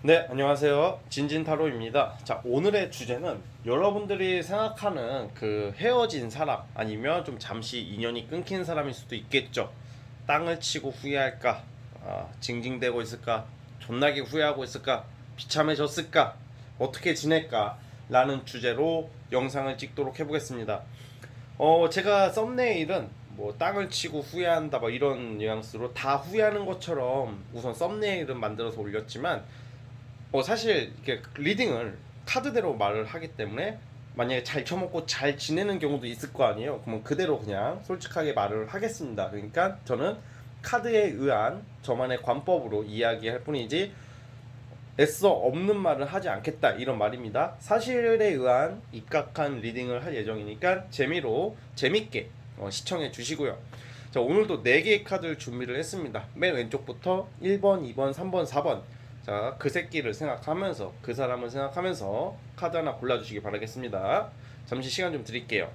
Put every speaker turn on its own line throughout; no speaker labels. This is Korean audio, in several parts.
네, 안녕하세요. 진진타로입니다. 자, 오늘의 주제는 여러분들이 생각하는 그 헤어진 사람 아니면 좀 잠시 인연이 끊긴 사람일 수도 있겠죠. 땅을 치고 후회할까? 징징대고 있을까? 존나게 후회하고 있을까? 비참해졌을까? 어떻게 지낼까? 라는 주제로 영상을 찍도록 해보겠습니다. 제가 썸네일은 뭐 땅을 치고 후회한다 뭐 이런 뉘앙스로 다 후회하는 것처럼 우선 썸네일은 만들어서 올렸지만 사실 이렇게 리딩을 카드대로 말을 하기 때문에 만약에 잘 쳐먹고 잘 지내는 경우도 있을 거 아니에요. 그러면 그대로 그냥 솔직하게 말을 하겠습니다. 그러니까 저는 카드에 의한 저만의 관법으로 이야기할 뿐이지 애써 없는 말을 하지 않겠다 이런 말입니다. 사실에 의한 입각한 리딩을 할 예정이니까 재밌게 시청해 주시고요. 자, 오늘도 4개의 카드를 준비를 했습니다. 맨 왼쪽부터 1번, 2번, 3번, 4번. 자, 그 새끼를 생각하면서 그 사람을 생각하면서 카드 하나 골라주시기 바라겠습니다. 잠시 시간 좀 드릴게요.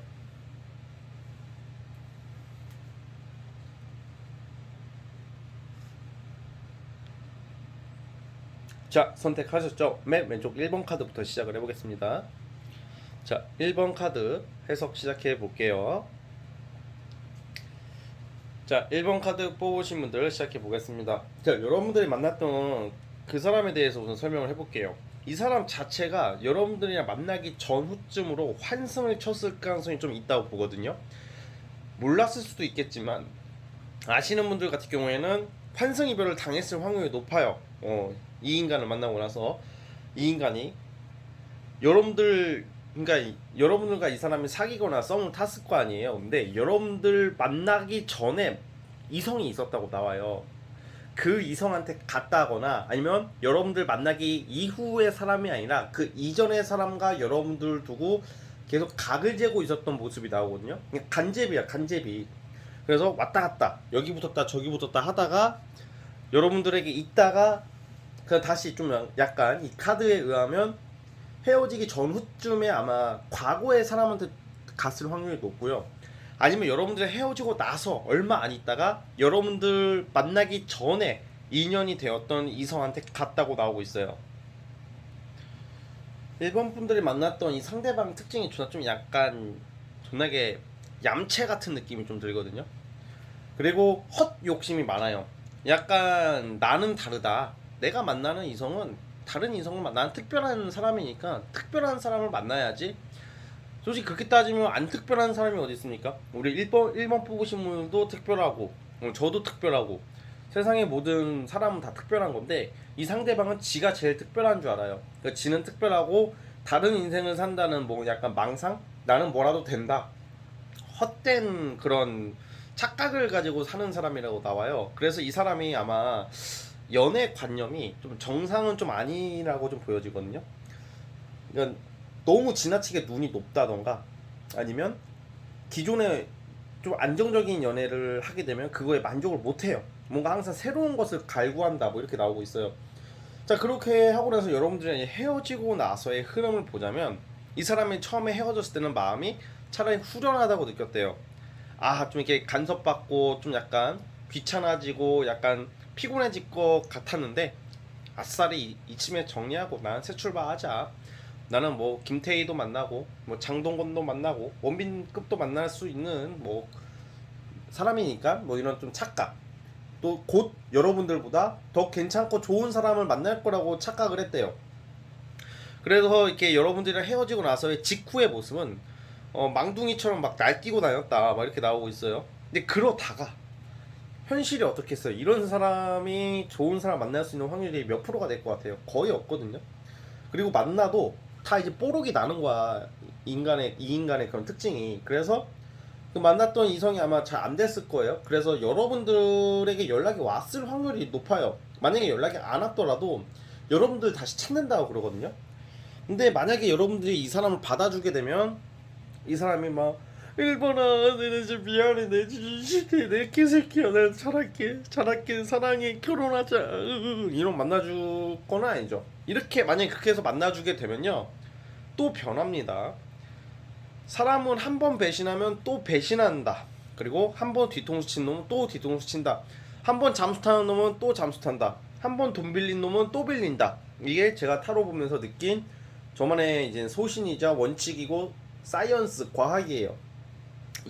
자, 선택하셨죠? 맨 왼쪽 1번 카드부터 시작을 해보겠습니다. 자, 1번 카드 해석 시작해 볼게요. 자, 1번 카드 뽑으신 분들 시작해 보겠습니다. 자, 여러분들이 만났던 그 사람에 대해서 우선 설명을 해볼게요. 이 사람 자체가 여러분들이랑 만나기 전후쯤으로 환승을 쳤을 가능성이 좀 있다고 보거든요. 몰랐을 수도 있겠지만 아시는 분들 같은 경우에는 환승 이별을 당했을 확률이 높아요. 이 인간을 만나고 나서 이 인간이 여러분들 그러니까 여러분들과 이 사람이 사귀거나 썸을 탔을 거 아니에요. 근데 여러분들 만나기 전에 이성이 있었다고 나와요. 그 이성한테 갔다거나 아니면 여러분들 만나기 이후의 사람이 아니라 그 이전의 사람과 여러분들 두고 계속 각을 재고 있었던 모습이 나오거든요. 그냥 간제비야, 간제비. 그래서 왔다 갔다 여기 붙었다 저기 붙었다 하다가 여러분들에게 있다가 그 다시 좀 약간 이 카드에 의하면 헤어지기 전후쯤에 아마 과거의 사람한테 갔을 확률이 높고요. 아니면 여러분들 헤어지고 나서 얼마 안 있다가 여러분들 만나기 전에 인연이 되었던 이성한테 갔다고 나오고 있어요. 일본 분들이 만났던 이 상대방 특징이 좀 약간 존나게 얌체 같은 느낌이 좀 들거든요. 그리고 헛 욕심이 많아요. 약간 나는 다르다. 내가 만나는 이성은 다른 이성을 나는 특별한 사람이니까 특별한 사람을 만나야지. 솔직히 그렇게 따지면 안 특별한 사람이 어디 있습니까? 우리 1번 뽑으신 분도 특별하고 저도 특별하고 세상의 모든 사람은 다 특별한 건데 이 상대방은 지가 제일 특별한 줄 알아요. 그러니까 지는 특별하고 다른 인생을 산다는 뭐 약간 망상? 나는 뭐라도 된다. 헛된 그런 착각을 가지고 사는 사람이라고 나와요. 그래서 이 사람이 아마 연애 관념이 좀 정상은 좀 아니라고 좀 보여지거든요. 그러니까 너무 지나치게 눈이 높다던가 아니면 기존에 좀 안정적인 연애를 하게 되면 그거에 만족을 못해요. 뭔가 항상 새로운 것을 갈구한다 뭐 이렇게 나오고 있어요. 자, 그렇게 하고 나서 여러분들이 헤어지고 나서의 흐름을 보자면 이 사람이 처음에 헤어졌을 때는 마음이 차라리 후련하다고 느꼈대요. 좀 이렇게 간섭받고 좀 약간 귀찮아지고 약간 피곤해질 것 같았는데 아싸리 이쯤에 정리하고 나는 새 출발하자. 나는 뭐 김태희도 만나고 뭐 장동건도 만나고 원빈급도 만날 수 있는 뭐 사람이니까 뭐 이런 좀 착각 또 곧 여러분들보다 더 괜찮고 좋은 사람을 만날 거라고 착각을 했대요. 그래서 이렇게 여러분들이랑 헤어지고 나서의 직후의 모습은 망둥이처럼 막 날뛰고 다녔다 막 이렇게 나오고 있어요. 근데 그러다가 현실이 어떻겠어요? 이런 사람이 좋은 사람 만날 수 있는 확률이 몇 프로가 될 것 같아요? 거의 없거든요. 그리고 만나도 다 이제 뽀록이 나는 거야. 이 인간의 그런 특징이. 그래서 그 만났던 이성이 아마 잘 안 됐을 거예요. 그래서 여러분들에게 연락이 왔을 확률이 높아요. 만약에 연락이 안 왔더라도 여러분들 다시 찾는다고 그러거든요. 근데 만약에 여러분들이 이 사람을 받아주게 되면 이 사람이 막 일본아 내가 진짜 미안해 내 진짜 내 개새끼야 내가 잘할게 사랑해 결혼하자 이런 만나줄 건 아니죠. 이렇게 만약에 그렇게 해서 만나주게 되면요 또 변합니다. 사람은 한 번 배신하면 또 배신한다. 그리고 한 번 뒤통수 친 놈은 또 뒤통수 친다. 한 번 잠수 타는 놈은 또 잠수 탄다. 한 번 돈 빌린 놈은 또 빌린다. 이게 제가 타로 보면서 느낀 저만의 이제 소신이자 원칙이고 사이언스 과학이에요.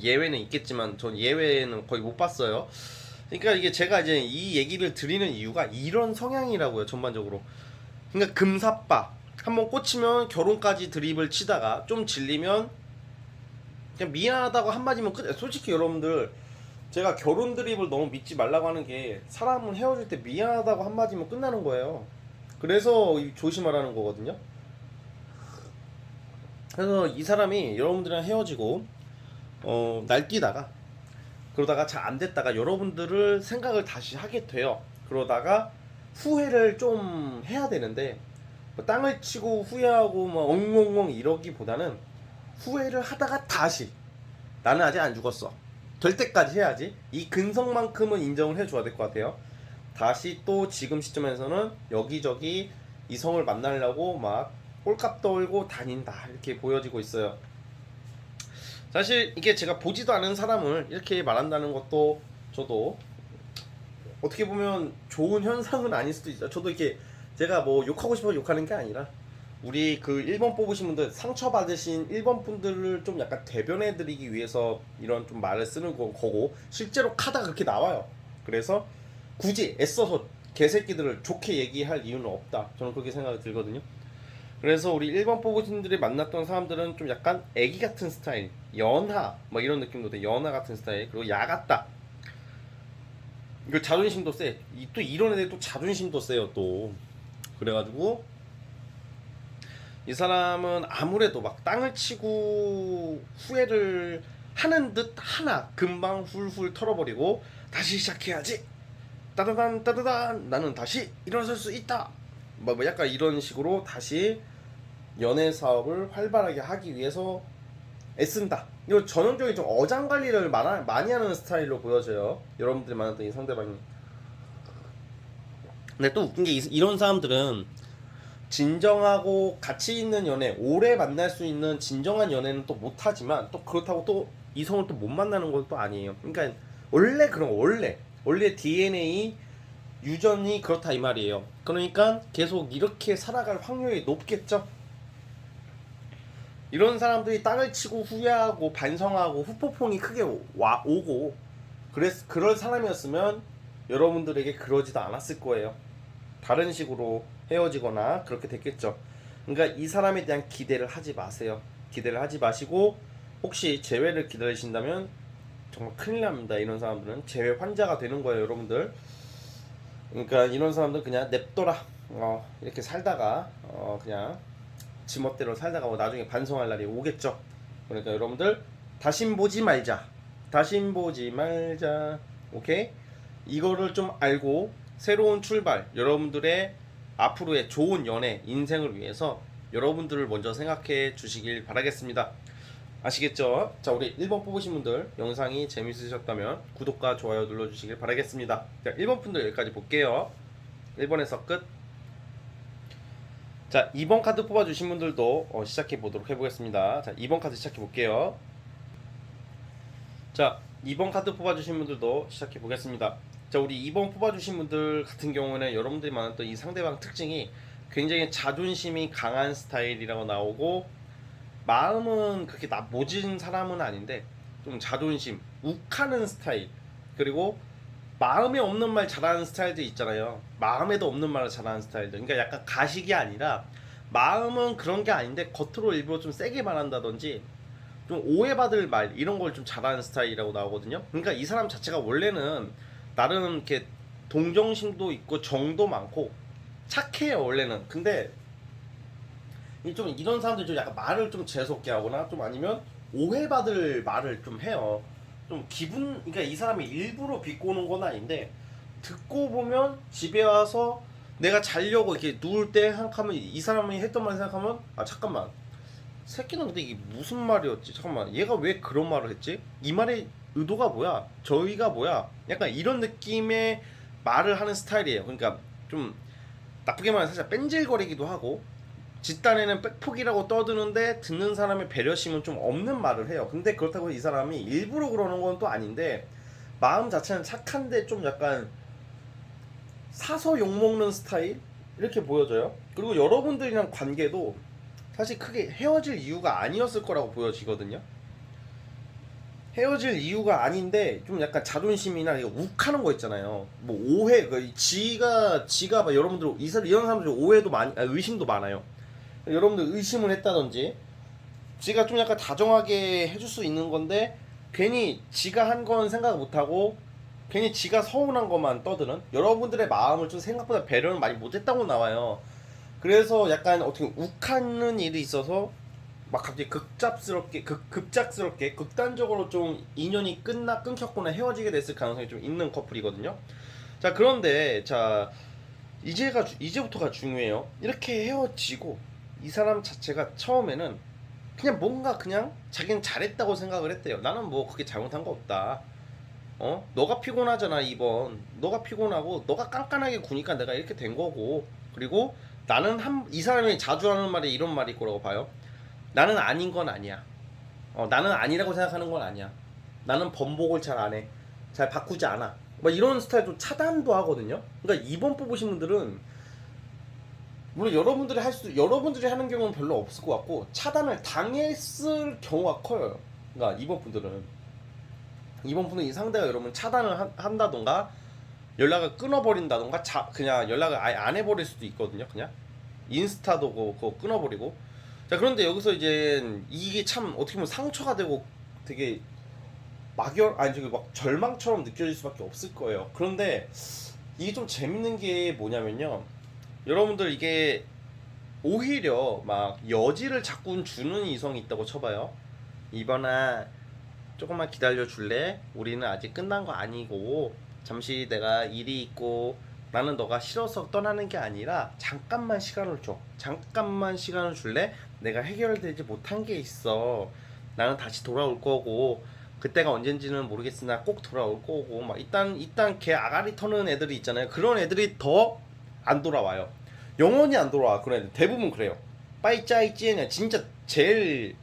예외는 있겠지만 전 예외는 거의 못 봤어요. 그러니까 이게 제가 이제 이 얘기를 드리는 이유가 이런 성향이라고요, 전반적으로. 그러니까 금사빠 한번 꽂히면 결혼까지 드립을 치다가 좀 질리면 그냥 미안하다고 한마디면 끝. 솔직히 여러분들, 제가 결혼 드립을 너무 믿지 말라고 하는 게 사람은 헤어질 때 미안하다고 한마디면 끝나는 거예요. 그래서 조심하라는 거거든요. 그래서 이 사람이 여러분들이랑 헤어지고 날뛰다가 그러다가 잘 안 됐다가 여러분들을 생각을 다시 하게 돼요. 그러다가 후회를 좀 해야 되는데 뭐 땅을 치고 후회하고 막 엉엉엉 이러기보다는 후회를 하다가 다시 나는 아직 안 죽었어 될 때까지 해야지. 이 근성만큼은 인정을 해줘야 될 것 같아요. 다시 또 지금 시점에서는 여기저기 이성을 만나려고 막 꼴값 떨고 다닌다 이렇게 보여지고 있어요. 사실 이게 제가 보지도 않은 사람을 이렇게 말한다는 것도 저도 어떻게 보면 좋은 현상은 아닐 수도 있어요. 저도 이렇게 제가 뭐 욕하고 싶어서 욕하는 게 아니라 우리 그 1번 뽑으신 분들, 상처받으신 1번 분들을 좀 약간 대변해드리기 위해서 이런 좀 말을 쓰는 거고, 실제로 카드가 그렇게 나와요. 그래서 굳이 애써서 개새끼들을 좋게 얘기할 이유는 없다, 저는 그렇게 생각이 들거든요. 그래서 우리 1번 뽑으신 분들이 만났던 사람들은 좀 약간 애기 같은 스타일, 연하 뭐 이런 느낌도 돼. 연하 같은 스타일. 그리고 야 같다. 이거 자존심도 세. 또 이런 애들 또 자존심도 세요 또. 그래가지고 이 사람은 아무래도 막 땅을 치고 후회를 하는 듯 하나 금방 훌훌 털어버리고 다시 시작해야지, 따다단 따다단 나는 다시 일어설 수 있다, 뭐 약간 이런 식으로 다시 연애 사업을 활발하게 하기 위해서 애쓴다. 이거 전형적인 좀 어장 관리를 많이 하는 스타일로 보여져요, 여러분들이 만났던 이 상대방이. 근데 또 웃긴 게 이런 사람들은 진정하고 가치 있는 연애, 오래 만날 수 있는 진정한 연애는 또 못하지만 또 그렇다고 또 이성을 또 못 만나는 것도 아니에요. 그러니까 원래 그런 거, 원래 DNA 유전이 그렇다 이 말이에요. 그러니까 계속 이렇게 살아갈 확률이 높겠죠. 이런 사람들이 땅을 치고 후회하고 반성하고 후폭풍이 크게 오고 그럴 사람이었으면 여러분들에게 그러지도 않았을 거예요. 다른 식으로 헤어지거나 그렇게 됐겠죠. 그러니까 이 사람에 대한 기대를 하지 마세요. 기대를 하지 마시고 혹시 재회를 기다리신다면 정말 큰일 납니다. 이런 사람들은 재회 환자가 되는 거예요, 여러분들. 그러니까 이런 사람들 그냥 냅둬라. 이렇게 살다가 그냥 지멋대로 살다가 뭐 나중에 반성할 날이 오겠죠. 그러니까 여러분들 다신 보지 말자. 다신 보지 말자. 오케이? 이거를 좀 알고 새로운 출발, 여러분들의 앞으로의 좋은 연애, 인생을 위해서 여러분들을 먼저 생각해 주시길 바라겠습니다. 아시겠죠? 자, 우리 1번 뽑으신 분들 영상이 재밌으셨다면 구독과 좋아요 눌러주시길 바라겠습니다. 자, 1번 분들 여기까지 볼게요. 1번에서 끝. 자, 2번 카드 뽑아주신 분들도 시작해 보도록 해보겠습니다. 자, 2번 카드 시작해 볼게요. 자, 2번 카드 뽑아주신 분들도 시작해 보겠습니다. 자, 우리 2번 뽑아주신 분들 같은 경우는 여러분들이 만났던 이 상대방 특징이 굉장히 자존심이 강한 스타일이라고 나오고, 마음은 그렇게 모진 사람은 아닌데 좀 자존심, 욱하는 스타일, 그리고 마음에 없는 말 잘하는 스타일들 있잖아요. 마음에도 없는 말을 잘하는 스타일들. 그러니까 약간 가식이 아니라 마음은 그런 게 아닌데 겉으로 일부러 좀 세게 말한다든지 좀 오해받을 말 이런 걸 좀 잘하는 스타일이라고 나오거든요. 그러니까 이 사람 자체가 원래는 나름 이렇게 동정심도 있고 정도 많고 착해요 원래는. 근데 좀 이런 사람들 좀 약간 말을 좀 재수없게 하거나 좀 아니면 오해받을 말을 좀 해요. 좀 그러니까 이 사람이 일부러 비꼬는 건 아닌데 듣고 보면 집에 와서 내가 자려고 이렇게 누울 때 생각하면 이 사람이 했던 말 생각하면 아 잠깐만, 새끼는 근데 이게 무슨 말이었지? 잠깐만, 얘가 왜 그런 말을 했지? 이 말의 의도가 뭐야? 저희가 뭐야? 약간 이런 느낌의 말을 하는 스타일이에요. 그러니까 좀 나쁘게 말하면 살짝 뺀질거리기도 하고 뒷단에는 백폭이라고 떠드는데 듣는 사람의 배려심은 좀 없는 말을 해요. 근데 그렇다고 이 사람이 일부러 그러는 건 또 아닌데 마음 자체는 착한데 좀 약간 사서 욕먹는 스타일? 이렇게 보여져요. 그리고 여러분들이랑 관계도 사실 크게 헤어질 이유가 아니었을 거라고 보여지거든요. 헤어질 이유가 아닌데 좀 약간 자존심이나 이거 욱하는 거 있잖아요. 뭐 오해, 지가 막 여러분들 이런 사람들 오해도 많이, 의심도 많아요. 여러분들 의심을 했다든지, 지가 좀 약간 다정하게 해줄 수 있는 건데 괜히 지가 한 건 생각 못 하고 괜히 지가 서운한 것만 떠드는, 여러분들의 마음을 좀 생각보다 배려는 많이 못했다고 나와요. 그래서 약간 어떻게 욱하는 일이 있어서 막 갑자기 급작스럽게 극단적으로 좀 인연이 끊겼거나 헤어지게 됐을 가능성이 좀 있는 커플이거든요. 자, 그런데 자, 이제부터가 중요해요. 이렇게 헤어지고 이 사람 자체가 처음에는 그냥 뭔가 그냥 자기는 잘했다고 생각을 했대요. 나는 뭐 그게 잘못한 거 없다. 너가 피곤하잖아 이번. 너가 피곤하고 너가 깐깐하게 구니까 내가 이렇게 된 거고. 그리고 나는 이 사람이 자주 하는 말이 이런 말일 거라고 봐요. 나는 아닌 건 아니야. 나는 아니라고 생각하는 건 아니야. 나는 번복을 잘 안 해. 잘 바꾸지 않아. 뭐 이런 스타일도 차단도 하거든요. 그러니까 2번 뽑으신 분들은 물론 여러분들이 하는 경우는 별로 없을 것 같고 차단을 당했을 경우가 커요. 그러니까 2번 분은 이 상대가 여러분 차단을 한다던가 연락을 끊어버린다던가 그냥 연락을 아예 안 해버릴 수도 있거든요. 그냥 인스타도 그거 끊어버리고. 자, 그런데 여기서 이제 이게 참 어떻게 보면 상처가 되고 되게 아니 저기 막 절망처럼 느껴질 수밖에 없을 거예요. 그런데 이게 좀 재밌는 게 뭐냐면요, 여러분들 이게 오히려 막 여지를 자꾸 주는 이성이 있다고 쳐봐요. 이번아 조금만 기다려 줄래? 우리는 아직 끝난 거 아니고 잠시 내가 일이 있고, 나는 너가 싫어서 떠나는 게 아니라 잠깐만 시간을 줘. 잠깐만 시간을 줄래? 내가 해결되지 못한 게 있어. 나는 다시 돌아올 거고 그때가 언젠지는 모르겠으나 꼭 돌아올 거고. 막 일단 걔 아가리 터는 애들이 있잖아요. 그런 애들이 더 안 돌아와요. 영원히 안 돌아와. 그런 애들 대부분 그래요. 빠이짜이찌에냐 진짜 제일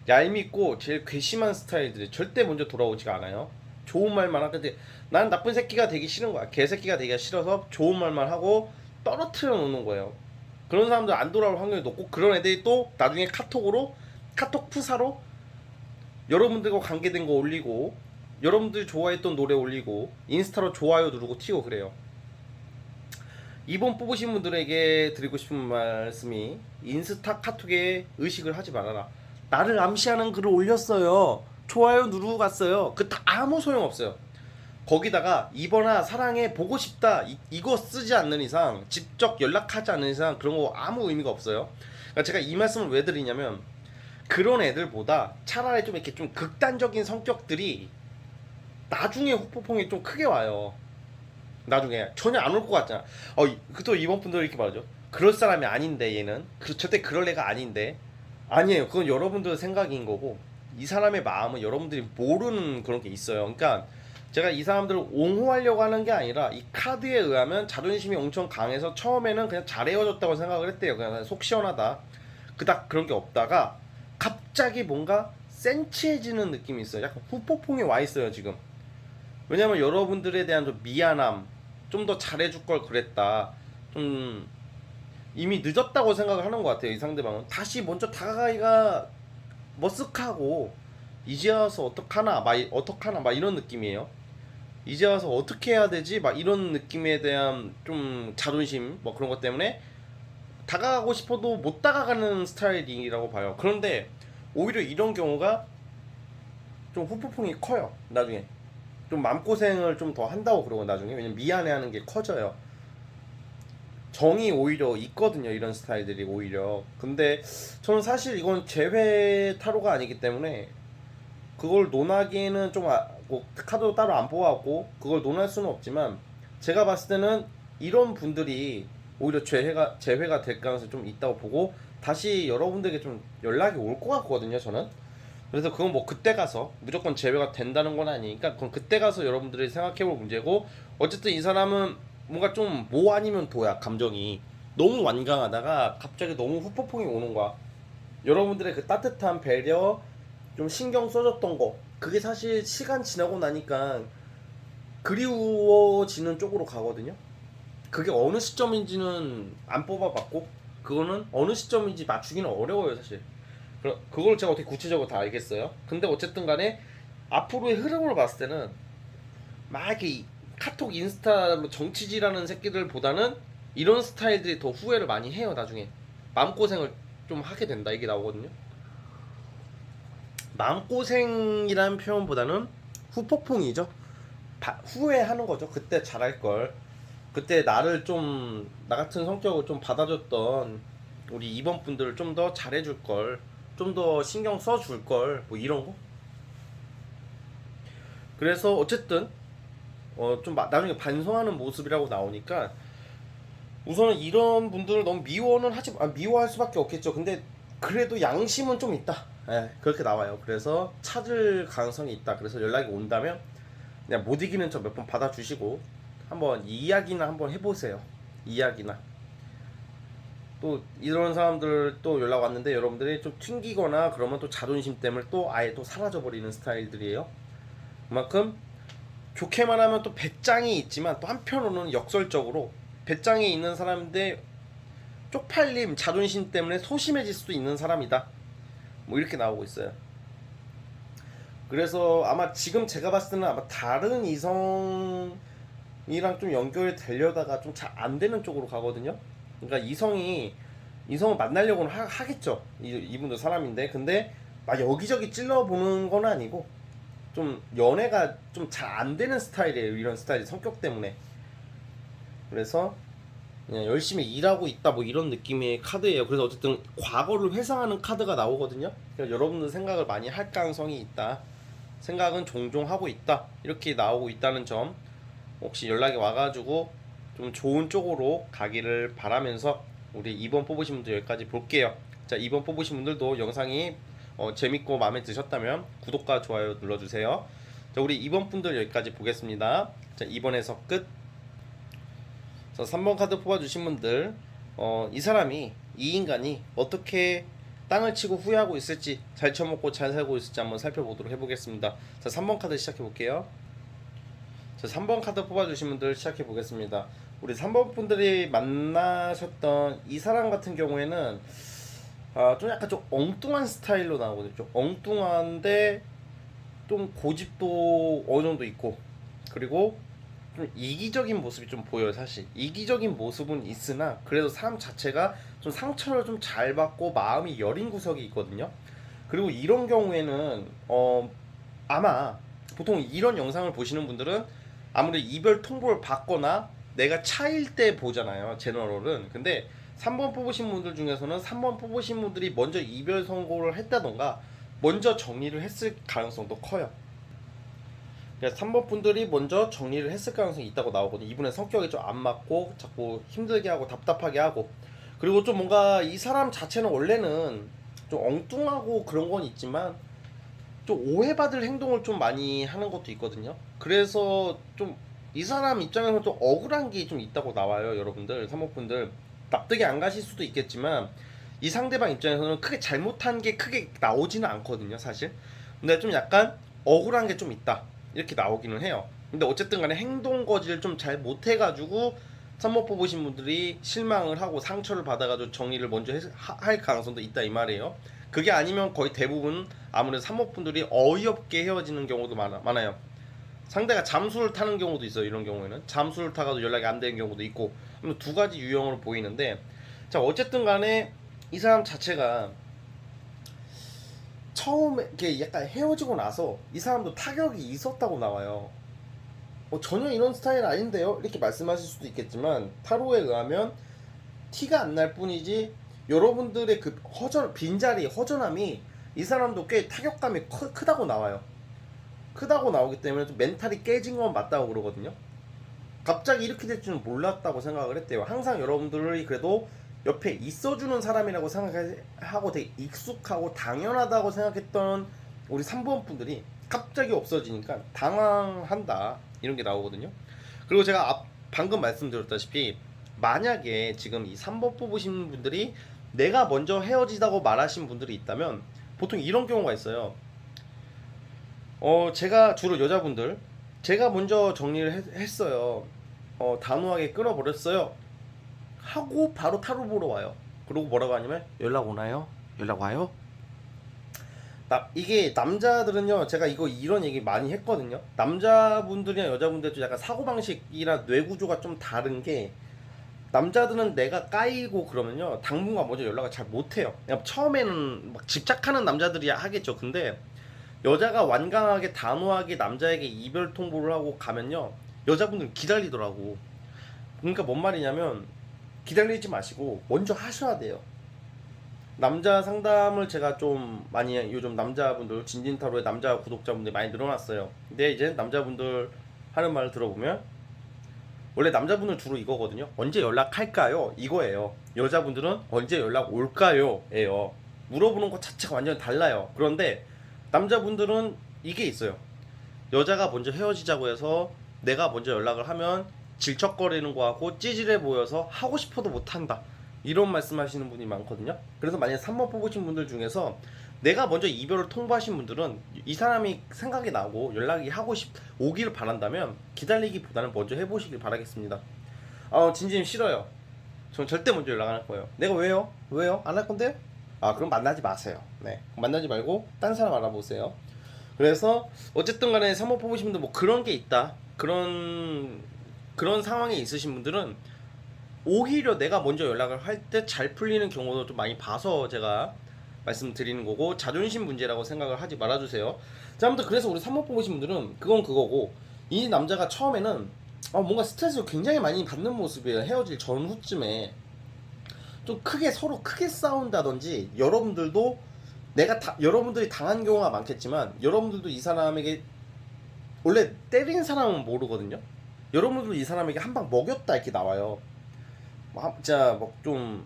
얄밉고 제일 괘씸한 스타일들이 절대 먼저 돌아오지가 않아요. 좋은 말만 하는데 난 나쁜 새끼가 되기 싫은 거야. 개새끼가 되기가 싫어서 좋은 말만 하고 떨어뜨려 놓는 거예요. 그런 사람들 안 돌아올 확률이 높고, 그런 애들이 또 나중에 카톡 푸사로 여러분들과 관계된 거 올리고, 여러분들이 좋아했던 노래 올리고, 인스타로 좋아요 누르고 튀고 그래요. 이번 뽑으신 분들에게 드리고 싶은 말씀이, 인스타 카톡에 의식을 하지 말아라. 나를 암시하는 글을 올렸어요. 좋아요 누르고 갔어요. 그 다 아무 소용 없어요. 거기다가 이번아 사랑해 보고 싶다 이거 쓰지 않는 이상, 직접 연락하지 않는 이상 그런 거 아무 의미가 없어요. 그러니까 제가 이 말씀을 왜 드리냐면, 그런 애들보다 차라리 좀 이렇게 좀 극단적인 성격들이 나중에 후폭풍이 좀 크게 와요. 나중에 전혀 안 올 것 같잖아. 또 이번 분들 이렇게 말하죠. 그럴 사람이 아닌데 얘는 절대 그럴 애가 아닌데. 아니에요. 그건 여러분들 생각인 거고, 이 사람의 마음은 여러분들이 모르는 그런 게 있어요. 그러니까 제가 이 사람들을 옹호하려고 하는 게 아니라 이 카드에 의하면 자존심이 엄청 강해서 처음에는 그냥 잘 헤어졌다고 생각을 했대요. 그냥 속 시원하다. 그닥 그런 게 없다가 갑자기 뭔가 센치해지는 느낌이 있어요. 약간 후폭풍이 와 있어요 지금. 왜냐면 여러분들에 대한 좀 미안함, 좀 더 잘해줄 걸 그랬다, 좀 이미 늦었다고 생각을 하는 것 같아요. 이 상대방은 다시 먼저 다가가기가 머쓱하고, 이제 와서 어떡하나 막 이런 느낌이에요. 이제 와서 어떻게 해야 되지 막 이런 느낌에 대한 좀 자존심 뭐 그런 것 때문에 다가가고 싶어도 못 다가가는 스타일이라고 봐요. 그런데 오히려 이런 경우가 좀 후폭풍이 커요. 나중에 좀 마음고생을 좀 더 한다고 그러고, 나중에 왜냐면 미안해하는 게 커져요. 정이 오히려 있거든요, 이런 스타일들이 오히려. 근데 저는 사실 이건 재회 타로가 아니기 때문에 그걸 논하기에는 뭐 카드도 따로 안 뽑아갖고 그걸 논할 수는 없지만, 제가 봤을 때는 이런 분들이 오히려 재회가 될 가능성이 좀 있다고 보고, 다시 여러분들에게 좀 연락이 올 것 같거든요 저는. 그래서 그건 뭐 그때 가서 무조건 재회가 된다는 건 아니니까, 그건 그때 가서 여러분들이 생각해볼 문제고, 어쨌든 이 사람은 뭔가 좀 뭐 아니면 도야, 감정이 너무 완강하다가 갑자기 너무 후폭풍이 오는 거야. 여러분들의 그 따뜻한 배려, 좀 신경 써줬던 거, 그게 사실 시간 지나고 나니까 그리워지는 쪽으로 가거든요. 그게 어느 시점인지는 안 뽑아봤고 그거는 어느 시점인지 맞추기는 어려워요 사실. 그걸 제가 어떻게 구체적으로 다 알겠어요? 근데 어쨌든 간에 앞으로의 흐름을 봤을 때는 막 이렇게 카톡 인스타 뭐 정치질하는 새끼들보다는 이런 스타일들이 더 후회를 많이 해요 나중에. 마음고생을 좀 하게 된다 이게 나오거든요. 마음고생이라는 표현보다는 후폭풍이죠. 후회하는 거죠. 그때 잘할 걸. 그때 나를 좀 나 같은 성격을 좀 받아줬던 우리 2번 분들을 좀 더 잘해줄 걸, 좀 더 신경 써줄 걸, 뭐 이런 거. 그래서 어쨌든 좀 나중에 반성하는 모습이라고 나오니까 우선은 이런 분들을 너무 미워할 수밖에 없겠죠. 근데 그래도 양심은 좀 있다. 예, 그렇게 나와요. 그래서 찾을 가능성이 있다. 그래서 연락이 온다면 그냥 못 이기는 척 몇 번 받아주시고 한번 이야기나 한번 해보세요. 이야기나. 또 이런 사람들 또 연락 왔는데 여러분들이 좀 튕기거나 그러면 또 자존심 때문에 또 아예 또 사라져 버리는 스타일들이에요. 그만큼 좋게 말하면 또 배짱이 있지만 또 한편으로는 역설적으로 배짱이 있는 사람인데 쪽팔림, 자존심 때문에 소심해질 수도 있는 사람이다. 뭐 이렇게 나오고 있어요. 그래서 아마 지금 제가 봤을 때는 아마 다른 이성이랑 좀 연결이 되려다가 좀 잘 안 되는 쪽으로 가거든요. 그러니까 이성을 만나려고는 하겠죠. 이분도 사람인데 근데 막 여기저기 찔러보는 건 아니고 좀 연애가 좀 잘 안 되는 스타일이에요. 이런 스타일 성격 때문에. 그래서 그냥 열심히 일하고 있다 뭐 이런 느낌의 카드예요. 그래서 어쨌든 과거를 회상하는 카드가 나오거든요. 그러니까 여러분들 생각을 많이 할 가능성이 있다. 생각은 종종 하고 있다. 이렇게 나오고 있다는 점 혹시 연락이 와가지고 좀 좋은 쪽으로 가기를 바라면서 우리 2번 뽑으신 분들 여기까지 볼게요. 자, 2번 뽑으신 분들도 영상이 재밌고 마음에 드셨다면 구독과 좋아요 눌러주세요. 자, 우리 2번 분들 여기까지 보겠습니다. 자, 2번에서 끝. 자, 3번 카드 뽑아주신 분들 이 인간이 어떻게 땅을 치고 후회하고 있을지 잘 처먹고 잘 살고 있을지 한번 살펴보도록 해보겠습니다. 자, 3번 카드 시작해 볼게요. 자, 3번 카드 뽑아주신 분들 시작해 보겠습니다. 우리 3번 분들이 만나셨던 이 사람 같은 경우에는 좀 약간 좀 엉뚱한 스타일로 나오거든요. 좀 엉뚱한데 좀 고집도 어느 정도 있고 그리고 좀 이기적인 모습이 좀 보여요. 사실 이기적인 모습은 있으나 그래도 사람 자체가 좀 상처를 좀 잘 받고 마음이 여린 구석이 있거든요. 그리고 이런 경우에는 아마 보통 이런 영상을 보시는 분들은 아무래도 이별 통보를 받거나 내가 차일 때 보잖아요. 제너럴은. 근데 3번 뽑으신 분들 중에서는 3번 뽑으신 분들이 먼저 이별 선고를 했다던가 먼저 정리를 했을 가능성도 커요. 그러니까 3번 분들이 먼저 정리를 했을 가능성이 있다고 나오거든요. 이분의 성격이 좀 안 맞고 자꾸 힘들게 하고 답답하게 하고 그리고 좀 뭔가 이 사람 자체는 원래는 좀 엉뚱하고 그런 건 있지만 좀 오해받을 행동을 좀 많이 하는 것도 있거든요. 그래서 좀 이 사람 입장에서 좀 억울한 게 좀 있다고 나와요. 여러분들 3번 분들 납득이 안 가실 수도 있겠지만 이 상대방 입장에서는 크게 잘못한 게 크게 나오지는 않거든요 사실. 근데 좀 약간 억울한 게 좀 있다 이렇게 나오기는 해요. 근데 어쨌든 간에 행동 거지를 좀 잘 못해가지고 3번 뽑으신 분들이 실망을 하고 상처를 받아가지고 정리를 먼저 할 가능성도 있다 이 말이에요. 그게 아니면 거의 대부분 아무래도 3번 분들이 어이없게 헤어지는 경우도 많아요. 상대가 잠수를 타는 경우도 있어요. 이런 경우에는 잠수를 타가지고 연락이 안 되는 경우도 있고 두 가지 유형으로 보이는데 자 어쨌든 간에 이 사람 자체가 처음에 이렇게 약간 헤어지고 나서 이 사람도 타격이 있었다고 나와요. 전혀 이런 스타일 아닌데요? 이렇게 말씀하실 수도 있겠지만 타로에 의하면 티가 안 날 뿐이지 여러분들의 그 빈자리, 허전함이 이 사람도 꽤 타격감이 크다고 나와요. 크다고 나오기 때문에 좀 멘탈이 깨진 건 맞다고 그러거든요. 갑자기 이렇게 될 줄은 몰랐다고 생각을 했대요. 항상 여러분들이 그래도 옆에 있어주는 사람이라고 생각하고 되게 익숙하고 당연하다고 생각했던 우리 3번 분들이 갑자기 없어지니까 당황한다 이런 게 나오거든요. 그리고 제가 방금 말씀드렸다시피 만약에 지금 이 3번 뽑으신 분들이 내가 먼저 헤어지다고 말하신 분들이 있다면 보통 이런 경우가 있어요. 제가 주로 여자분들 제가 먼저 정리를 했어요. 단호하게 끊어버렸어요. 하고 바로 타로 보러 와요. 그리고 뭐라고 하냐면 연락 오나요? 연락 와요? 이게 남자들은요, 제가 이런 얘기 많이 했거든요. 남자분들이랑 여자분들도 약간 사고방식이나 뇌구조가 좀 다른 게, 남자들은 내가 까이고 그러면요 당분간 먼저 연락을 잘 못해요. 그냥 처음에는 막 집착하는 남자들이 하겠죠. 근데 여자가 완강하게 단호하게 남자에게 이별 통보를 하고 가면요, 여자분들은 기다리더라고. 그러니까 뭔 말이냐면, 기다리지 마시고 먼저 하셔야 돼요. 남자 상담을 제가 좀 많이, 요즘 남자분들 진진타로의 남자 구독자분들이 많이 늘어났어요. 근데 이제 남자분들 하는 말을 들어보면, 원래 남자분은 주로 이거거든요. 언제 연락할까요? 이거예요. 여자분들은 언제 연락 올까요? 예요. 물어보는 것 자체가 완전 달라요. 그런데 남자분들은 이게 있어요. 여자가 먼저 헤어지자고 해서 내가 먼저 연락을 하면 질척거리는 거 같고 찌질해 보여서 하고 싶어도 못한다, 이런 말씀하시는 분이 많거든요. 그래서 만약에 3번 뽑으신 분들 중에서 내가 먼저 이별을 통보하신 분들은 이 사람이 생각이 나고 연락이 하고 오기를 바란다면 기다리기보다는 먼저 해보시길 바라겠습니다. 진심 싫어요. 전 절대 먼저 연락 안 할 거예요. 내가 왜요? 왜요? 안 할 건데요? 그럼 만나지 마세요. 네, 만나지 말고 딴 사람 알아보세요. 그래서 어쨌든 간에 3번 뽑으신 분들 뭐 그런 게 있다, 그런 상황에 있으신 분들은 오히려 내가 먼저 연락을 할 때 잘 풀리는 경우도 좀 많이 봐서 제가 말씀드리는 거고, 자존심 문제라고 생각을 하지 말아주세요. 자, 아무튼 그래서 우리 3번 뽑으신 분들은 그건 그거고, 이 남자가 처음에는 뭔가 스트레스를 굉장히 많이 받는 모습이에요. 헤어질 전후쯤에 좀 서로 크게 싸운다든지, 여러분들이 당한 경우가 많겠지만, 여러분들도 이 사람에게, 원래 때린 사람은 모르거든요. 여러분들도 이 사람에게 한 방 먹였다 이렇게 나와요. 진짜 좀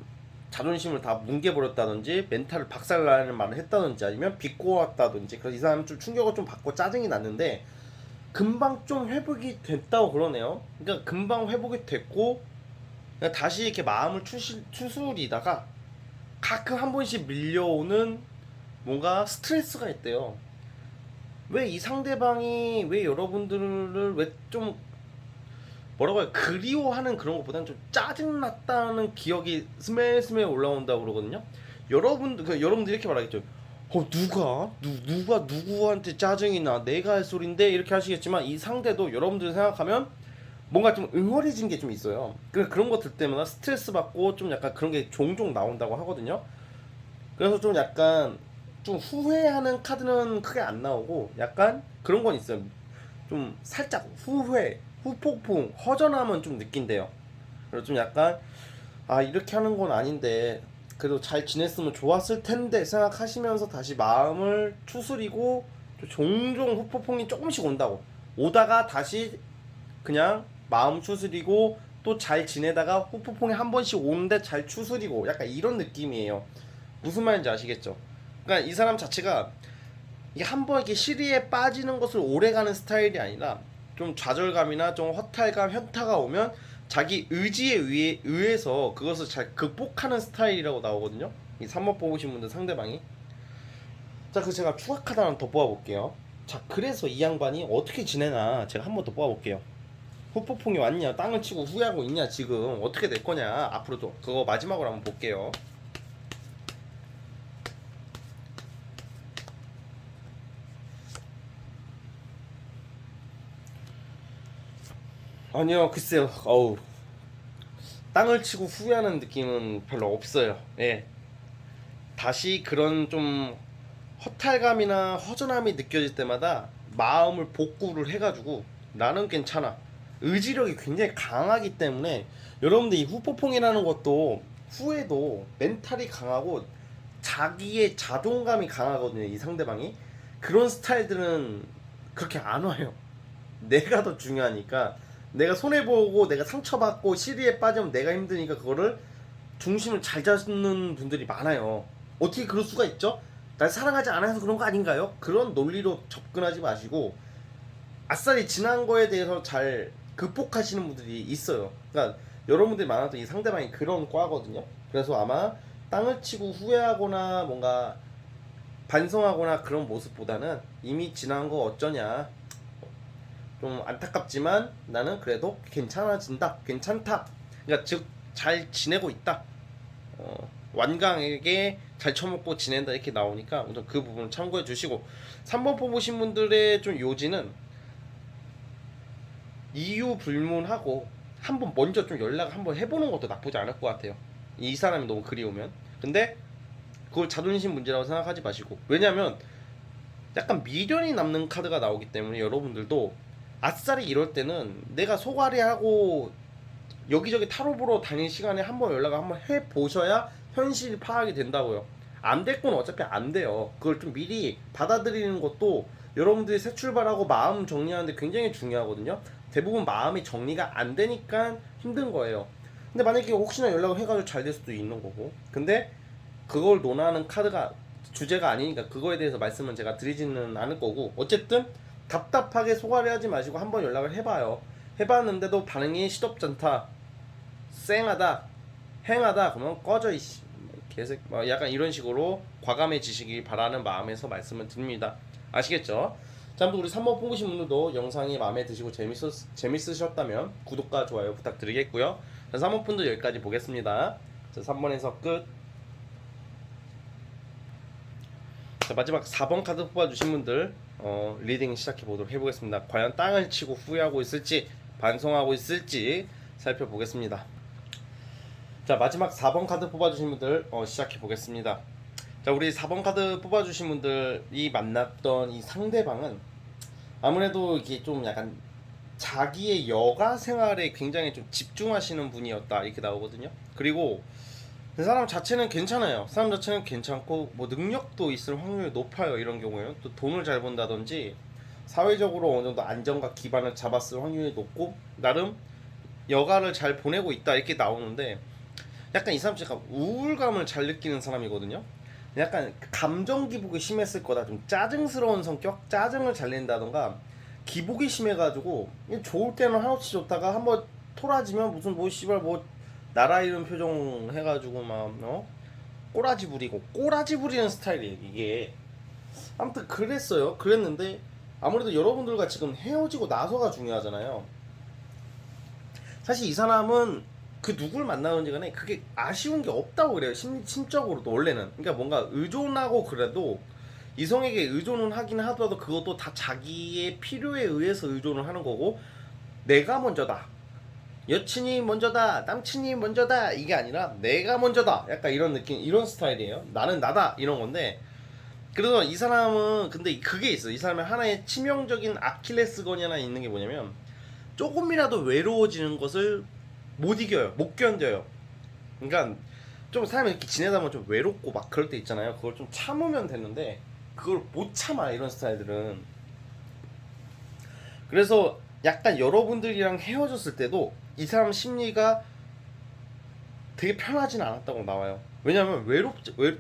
자존심을 다 뭉개버렸다든지, 멘탈을 박살나는 말을 했다든지, 아니면 비꼬았다든지, 그래서 이 사람은 좀 충격을 좀 받고 짜증이 났는데 금방 좀 회복이 됐다고 그러네요. 그러니까 금방 회복이 됐고 다시 이렇게 마음을 추스리다가 가끔 한 번씩 밀려오는 뭔가 스트레스가 있대요. 왜 이 상대방이 왜 여러분들을 왜 좀 뭐라고 해요, 그리워하는 그런 것보다는 좀 짜증났다는 기억이 스멜스멜 올라온다고 그러거든요. 여러분들 이렇게 말하겠죠. 누가 누구한테 짜증이 나, 내가 할 소린데, 이렇게 하시겠지만 이 상대도 여러분들 생각하면 뭔가 좀 응어리진 게 좀 있어요. 그런 것들 때문에 스트레스 받고 좀 약간 그런 게 종종 나온다고 하거든요. 그래서 좀 약간 좀 후회하는 카드는 크게 안 나오고, 약간 그런 건 있어요. 좀 살짝 후폭풍, 허전함은 좀 느낀대요. 그래서 좀 약간 이렇게 하는 건 아닌데 그래도 잘 지냈으면 좋았을 텐데 생각하시면서 다시 마음을 추스리고, 종종 후폭풍이 조금씩 오다가 다시 그냥 마음 추스리고 또 잘 지내다가 후폭풍이 한 번씩 오는데 잘 추스리고, 약간 이런 느낌이에요. 무슨 말인지 아시겠죠? 그러니까 이 사람 자체가 이게 한 번 이렇게 시리에 빠지는 것을 오래가는 스타일이 아니라, 좀 좌절감이나 좀 허탈감, 현타가 오면 자기 의지에 의해서 그것을 잘 극복하는 스타일이라고 나오거든요. 이 3번 뽑으신 분들 상대방이. 자, 그래서 제가 추가 카드 하나 더 뽑아볼게요. 자, 그래서 이 양반이 어떻게 지내나 제가 한 번 더 뽑아볼게요. 후폭풍이 왔냐, 땅을 치고 후회하고 있냐, 지금 어떻게 될 거냐, 앞으로도. 그거 마지막으로 한번 볼게요. 아니요, 글쎄요. 땅을 치고 후회하는 느낌은 별로 없어요. 예. 다시 그런 좀 허탈감이나 허전함이 느껴질 때마다 마음을 복구를 해가지고 나는 괜찮아, 의지력이 굉장히 강하기 때문에, 여러분들 이 후폭풍이라는 것도 후에도 멘탈이 강하고 자기의 자존감이 강하거든요. 이 상대방이 그런 스타일들은 그렇게 안 와요. 내가 더 중요하니까, 내가 손해보고 내가 상처받고 시리에 빠지면 내가 힘드니까 그거를 중심을 잘 잡는 분들이 많아요. 어떻게 그럴 수가 있죠? 날 사랑하지 않아서 그런 거 아닌가요? 그런 논리로 접근하지 마시고 아싸리 지난 거에 대해서 잘 극복하시는 분들이 있어요. 그러니까 여러분들이 많았던 이 상대방이 그런 과거든요. 그래서 아마 땅을 치고 후회하거나 뭔가 반성하거나 그런 모습보다는 이미 지난 거 어쩌냐, 좀 안타깝지만 나는 그래도 괜찮아진다, 괜찮다. 그러니까 즉 잘 지내고 있다. 완강하게 잘 처먹고 지낸다 이렇게 나오니까 우선 그 부분 참고해 주시고 3번 뽑으신 분들의 좀 요지는 이유 불문하고 한번 먼저 좀 연락을 한번 해보는 것도 나쁘지 않을 것 같아요. 이 사람이 너무 그리우면. 근데 그걸 자존심 문제라고 생각하지 마시고, 왜냐면 약간 미련이 남는 카드가 나오기 때문에 여러분들도 아싸리 이럴 때는 내가 소가리하고 여기저기 타로 보러 다닐 시간에 한번 연락을 한번 해보셔야 현실이 파악이 된다고요. 안 될 건 어차피 안 돼요. 그걸 좀 미리 받아들이는 것도 여러분들이 새 출발하고 마음 정리하는데 굉장히 중요하거든요. 대부분 마음이 정리가 안 되니까 힘든 거예요. 근데 만약에 혹시나 연락을 해가지고 잘 될 수도 있는 거고, 근데 그걸 논하는 카드가 주제가 아니니까 그거에 대해서 말씀은 제가 드리지는 않을 거고, 어쨌든 답답하게 소갈이 하지 마시고 한번 연락을 해봐요. 해봤는데도 반응이 시덥잖다, 쌩하다, 행하다, 그러면 꺼져 이씨 개색, 약간 이런 식으로 과감해지시길 바라는 마음에서 말씀을 드립니다. 아시겠죠? 자, 아무튼 우리 3번 뽑으신 분들도 영상이 마음에 드시고 재밌으셨다면 구독과 좋아요 부탁드리겠고요. 자, 3번 분도 여기까지 보겠습니다. 자, 3번에서 끝. 자, 마지막 4번 카드 뽑아주신 분들 리딩 시작해 보도록 해보겠습니다. 과연 땅을 치고 후회하고 있을지 반성하고 있을지 살펴보겠습니다. 자, 마지막 4번 카드 뽑아주신 분들 시작해 보겠습니다. 자, 우리 4번 카드 뽑아주신 분들이 만났던 이 상대방은 아무래도 이게 좀 약간 자기의 여가 생활에 굉장히 좀 집중하시는 분이었다 이렇게 나오거든요. 그리고 그 사람 자체는 괜찮아요. 사람 자체는 괜찮고 뭐 능력도 있을 확률이 높아요. 이런 경우에는 또 돈을 잘 번다든지 사회적으로 어느 정도 안정과 기반을 잡았을 확률이 높고 나름 여가를 잘 보내고 있다 이렇게 나오는데, 약간 이 사람 약간 우울감을 잘 느끼는 사람이거든요. 약간 감정 기복이 심했을 거다. 좀 짜증스러운 성격, 짜증을 잘 낸다던가 기복이 심해가지고 좋을 때는 한없이 좋다가 한번 토라지면 무슨 뭐 씨발 뭐 나라 이름 표정 해가지고 막 꼬라지 부리고 꼬라지 부리는 스타일이에요 이게. 아무튼 그랬어요. 그랬는데 아무래도 여러분들과 지금 헤어지고 나서가 중요하잖아요. 사실 이 사람은 그 누굴 만나는지 간에 그게 아쉬운 게 없다고 그래요. 심적으로도 원래는. 그러니까 뭔가 의존하고 그래도 이성에게 의존은 하긴 하더라도 그것도 다 자기의 필요에 의해서 의존을 하는 거고, 내가 먼저다, 여친이 먼저다, 남친이 먼저다 이게 아니라 내가 먼저다, 약간 이런 느낌, 이런 스타일이에요. 나는 나다 이런 건데, 그래서 이 사람은 근데 그게 있어요. 이 사람의 하나의 치명적인 아킬레스건이 하나 있는 게 뭐냐면 조금이라도 외로워지는 것을 못 이겨요. 못 견뎌요. 그러니까 좀 사람이 이렇게 지내다 보면 좀 외롭고 막 그럴 때 있잖아요. 그걸 좀 참으면 되는데 그걸 못 참아 이런 스타일들은. 그래서 약간 여러분들이랑 헤어졌을 때도 이 사람 심리가 되게 편하진 않았다고 나와요. 왜냐면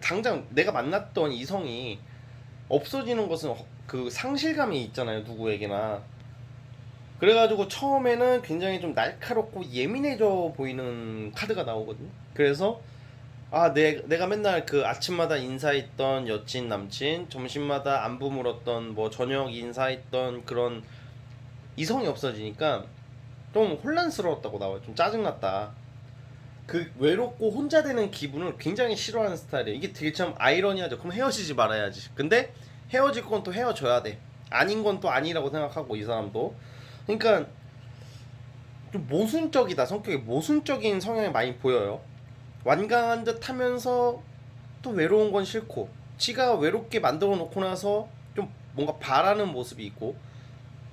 당장 내가 만났던 이성이 없어지는 것은 그 상실감이 있잖아요, 누구에게나. 그래가지고 처음에는 굉장히 좀 날카롭고 예민해져 보이는 카드가 나오거든요. 그래서 내가 맨날 그 아침마다 인사했던 여친 남친, 점심마다 안부 물었던 뭐 저녁 인사했던 그런 이성이 없어지니까 좀 혼란스러웠다고 나와요. 좀 짜증났다. 그 외롭고 혼자 되는 기분을 굉장히 싫어하는 스타일이에요. 이게 되게 참 아이러니하죠. 그럼 헤어지지 말아야지. 근데 헤어질 건 또 헤어져야 돼. 아닌 건 또 아니라고 생각하고 이 사람도. 그러니까 좀 모순적이다. 성격이 모순적인 성향이 많이 보여요. 완강한 듯 하면서 또 외로운 건 싫고, 지가 외롭게 만들어 놓고 나서 좀 뭔가 바라는 모습이 있고,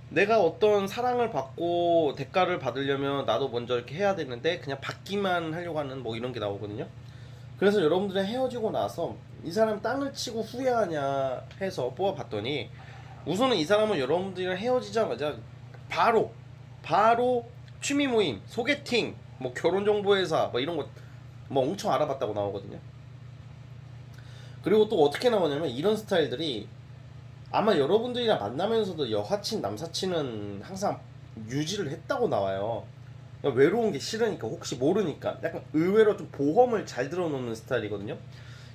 내가 어떤 사랑을 받고 대가를 받으려면 나도 먼저 이렇게 해야 되는데 그냥 받기만 하려고 하는 뭐 이런 게 나오거든요. 그래서 여러분들이 헤어지고 나서 이 사람 땅을 치고 후회하냐 해서 뽑아봤더니, 우선은 이 사람은 여러분들이랑 헤어지자마자 바로 취미 모임, 소개팅, 뭐 결혼 정보회사 뭐 이런 거 뭐 엄청 알아봤다고 나오거든요. 그리고 또 어떻게 나오냐면 이런 스타일들이 아마 여러분들이랑 만나면서도 여사친, 남사친은 항상 유지를 했다고 나와요. 외로운 게 싫으니까, 혹시 모르니까 약간 의외로 좀 보험을 잘 들어놓는 스타일이거든요.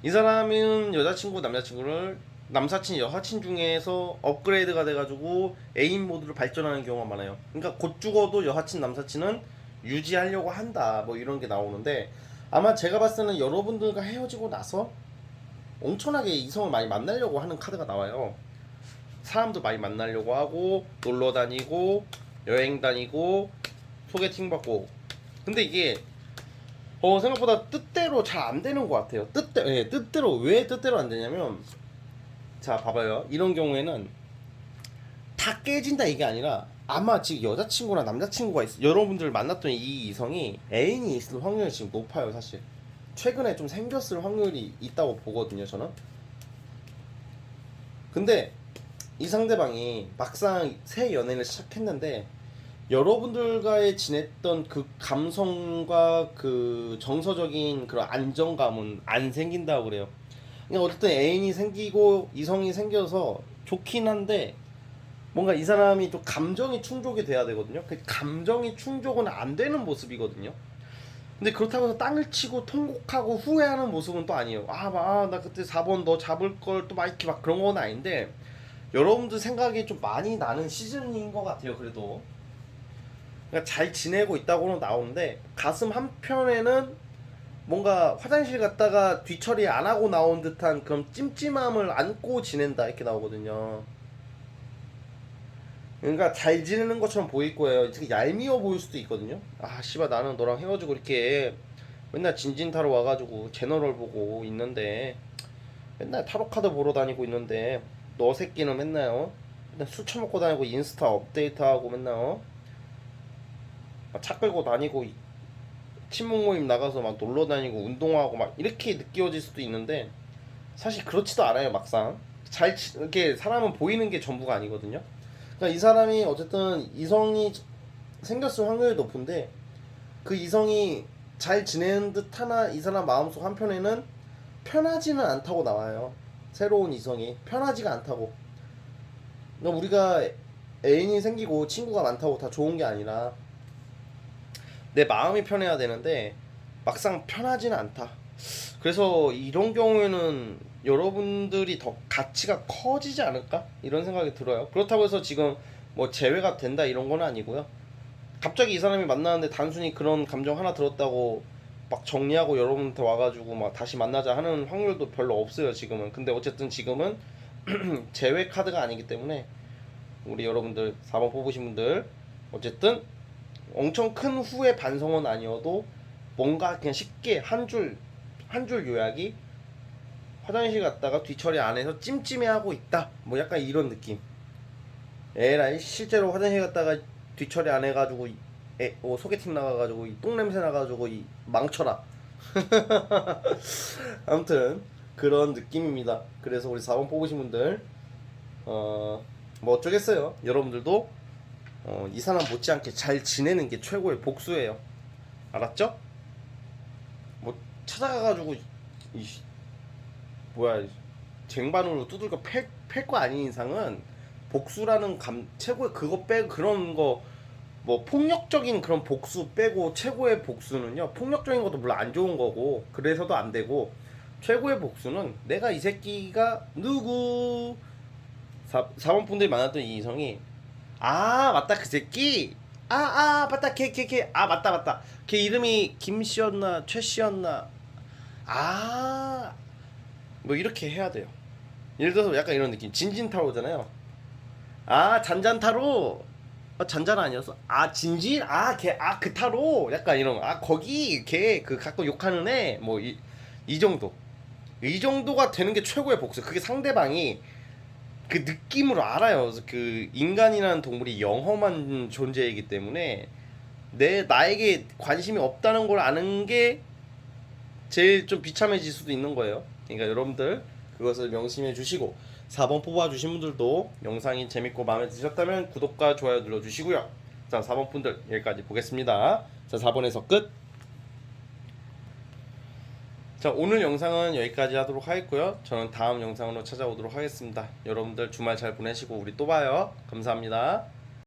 이 사람은 여자친구, 남자친구를 남사친 여사친 중에서 업그레이드가 돼가지고 애인 모드로 발전하는 경우가 많아요. 그러니까 곧 죽어도 여사친 남사친은 유지하려고 한다 뭐 이런 게 나오는데, 아마 제가 봤을 때는 여러분들과 헤어지고 나서 엄청나게 이성을 많이 만나려고 하는 카드가 나와요. 사람도 많이 만나려고 하고 놀러 다니고 여행 다니고 소개팅 받고. 근데 이게 생각보다 뜻대로 잘 안 되는 것 같아요. 뜻대로. 왜 뜻대로 안 되냐면, 자 봐봐요. 이런 경우에는 다 깨진다 이게 아니라, 아마 지금 여자친구나 남자친구가 여러분들 만났던 이 이성이 애인이 있을 확률이 지금 높아요. 사실 최근에 좀 생겼을 확률이 있다고 보거든요, 저는. 근데 이 상대방이 막상 새 연애를 시작했는데 여러분들과의 지냈던 그 감성과 그 정서적인 그런 안정감은 안 생긴다고 그래요. 그러니까 어쨌든 애인이 생기고 이성이 생겨서 좋긴 한데, 뭔가 이 사람이 좀 감정이 충족이 돼야 되거든요. 그 감정이 충족은 안 되는 모습이거든요. 근데 그렇다고 해서 땅을 치고 통곡하고 후회하는 모습은 또 아니에요. 나 그때 4번 너 잡을 걸 또 막 이렇게 막 그런 건 아닌데, 여러분들 생각이 좀 많이 나는 시즌인 것 같아요. 그래도 그러니까 잘 지내고 있다고는 나오는데, 가슴 한편에는 뭔가 화장실 갔다가 뒤처리 안 하고 나온 듯한 그런 찜찜함을 안고 지낸다 이렇게 나오거든요. 그러니까 잘 지내는 것처럼 보일 거예요. 되게 얄미워 보일 수도 있거든요. 씨발 나는 너랑 헤어지고 이렇게 맨날 진진 타러 와가지고 제너럴 보고 있는데, 맨날 타로 카드 보러 다니고 있는데 너 새끼는 맨날 맨날 술 처먹고 다니고 인스타 업데이트하고 맨날 차 끌고 다니고 친목 모임 나가서 막 놀러 다니고 운동하고 막 이렇게 느껴질 수도 있는데, 사실 그렇지도 않아요. 막상 이렇게 사람은 보이는 게 전부가 아니거든요. 그러니까 이 사람이 어쨌든 이성이 생겼을 확률이 높은데, 그 이성이 잘 지내는 듯 하나 이 사람 마음속 한편에는 편하지는 않다고 나와요. 새로운 이성이 편하지가 않다고. 그러니까 우리가 애인이 생기고 친구가 많다고 다 좋은 게 아니라, 내 마음이 편해야 되는데 막상 편하지는 않다. 그래서 이런 경우에는 여러분들이 더 가치가 커지지 않을까 이런 생각이 들어요. 그렇다고 해서 지금 뭐 재회가 된다 이런 건 아니고요. 갑자기 이 사람이 만나는데 단순히 그런 감정 하나 들었다고 막 정리하고 여러분한테 와가지고 막 다시 만나자 하는 확률도 별로 없어요 지금은. 근데 어쨌든 지금은 재회 카드가 아니기 때문에 우리 여러분들 4번 뽑으신 분들, 어쨌든 엄청 큰 후회 반성은 아니어도 뭔가 그냥 쉽게 한 줄 요약이, 화장실 갔다가 뒤처리 안 해서 찜찜해하고 있다 뭐 약간 이런 느낌. 에라이 실제로 화장실 갔다가 뒤처리 안 해가지고 소개팅 나가가지고 이 똥냄새 나가지고 이 망쳐라. 아무튼 그런 느낌입니다. 그래서 우리 4번 뽑으신 분들 뭐 어쩌겠어요. 여러분들도 이 사람 못지않게 잘 지내는 게 최고의 복수예요. 알았죠? 뭐 찾아가가지고 뭐야 쟁반으로 두들겨 팰 거 아닌 이상은 복수라는 최고의 그거 빼고 그런 거, 뭐 폭력적인 그런 복수 빼고 최고의 복수는요, 폭력적인 것도 물론 안 좋은 거고 그래서도 안 되고, 최고의 복수는 내가 이 새끼가 누구 4번 분들이 만났던 이 이성이 맞다 그 새끼 맞다 걔 맞다 걔 이름이 김씨였나 최씨였나 뭐 이렇게 해야 돼요. 예를 들어서 약간 이런 느낌, 진진타로잖아요. 잔잔타로 잔잔 아니었어? 진진? 걔 그 타로 약간 이런 거기 걔 그 가끔 욕하는 애 뭐 이 정도, 이 정도가 되는 게 최고의 복수. 그게 상대방이 그 느낌으로 알아요. 그 인간이라는 동물이 영험한 존재이기 때문에 나에게 관심이 없다는 걸 아는 게 제일 좀 비참해질 수도 있는 거예요. 그러니까 여러분들 그것을 명심해 주시고, 4번 뽑아주신 분들도 영상이 재밌고 마음에 드셨다면 구독과 좋아요 눌러주시고요. 자, 4번 분들 여기까지 보겠습니다. 자, 4번에서 끝. 자, 오늘 영상은 여기까지 하도록 하겠고요. 저는 다음 영상으로 찾아오도록 하겠습니다. 여러분들 주말 잘 보내시고 우리 또 봐요. 감사합니다.